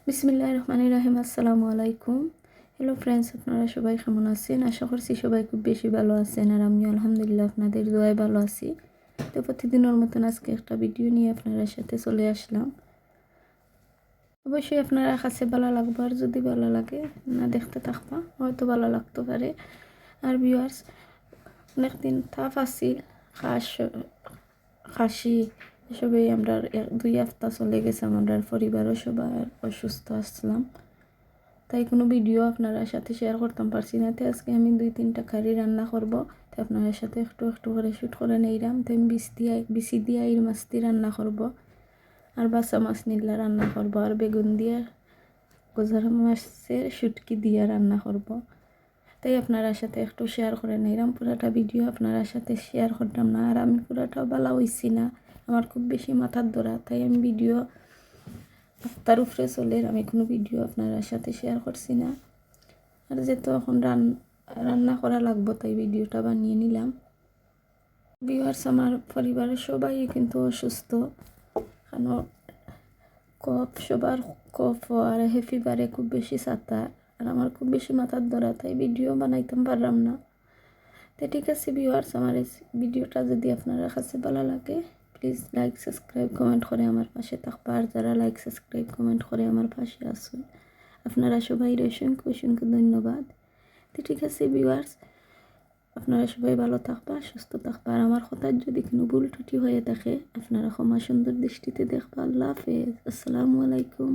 বিসমিল্লাহির রহমানির রহিম। আসসালামু আলাইকুম। হ্যালো ফ্রেন্ডস, আপনারা সবাই কেমন আছেন? আশা করছি সবাই খুব বেশি ভালো আছেন, আর আমিও আলহামদুলিল্লাহ আপনাদের দোয়ায় ভালো আছি। তো প্রতিদিনের মতন আজকে একটা ভিডিও নিয়ে আপনারা সাথে চলে আসলাম। অবশ্যই আপনারা কাছে ভালো লাগবে, আর যদি ভালো লাগে না দেখতে থাকবা, হয়তো ভালো লাগতে পারে। আর ভিউয়ার্স, অনেকদিন তাপ আসিল, কাশি এসবই আমরা 2 সপ্তাহ চলে গেছে। আমরা পরিবারও সবাই অসুস্থ আসলাম, তাই কোনো ভিডিও আপনারা সাথে শেয়ার করতাম পারছি না। তো আজকে আমি 2-3টা কারি রান্না করব, তো আপনার সাথে একটু একটু করে শ্যুট করে নিলাম। তো আমি বিসি দিয়ে আইর মাছটি রান্না করব, আর বাসা মাছ নিলা রান্না করব, আর বেগুন দিয়ে গজার মাছের শুটকি দিয়ে রান্না করব। তাই আপনার সাথে একটু শেয়ার করে নিলাম। পুরাটা ভিডিও আপনার সাথে শেয়ার করতাম না, আর আমি পুরাটাও ভালো হইছি না, আমার খুব বেশি মাথার ধরা, তাই আমি ভিডিও তার উপরে চলে আমি কোনো ভিডিও আপনার সাথে শেয়ার করছি না। আর যেহেতু এখন রান্না করা লাগবো, তাই ভিডিওটা বানিয়ে নিলাম। ভিউয়ার্স, আমার পরিবারের সবাই কিন্তু অসুস্থ, কারণ সবার কফ আর ফিভারে খুব বেশি ছাতা, আর আমার খুব বেশি মাথার ধরা, তাই ভিডিও বানাইতাম পারলাম না। তো ঠিক আছে ভিউয়ার্স, আমার এই ভিডিওটা যদি আপনারা কাছে ভালো লাগে, প্লিজ লাইক সাবস্ক্রাইব কমেন্ট করে আমার পাশে থাকবা। আর যারা লাইক সাবস্ক্রাইব কমেন্ট করে আমার পাশে আসুন, আপনারা সবাই অসংখ্য অসংখ্য ধন্যবাদ। তো ঠিক আছে ভিউয়ার্স, আপনারা সবাই ভালো থাকবা, সুস্থ থাকবা, আর আমার কথার যদি কোনো ভুল ত্রুটি হয়ে থাকে আপনারা ক্ষমা সুন্দর দৃষ্টিতে দেখবা। আল্লাহ হাফেজ, আসসালামু আলাইকুম।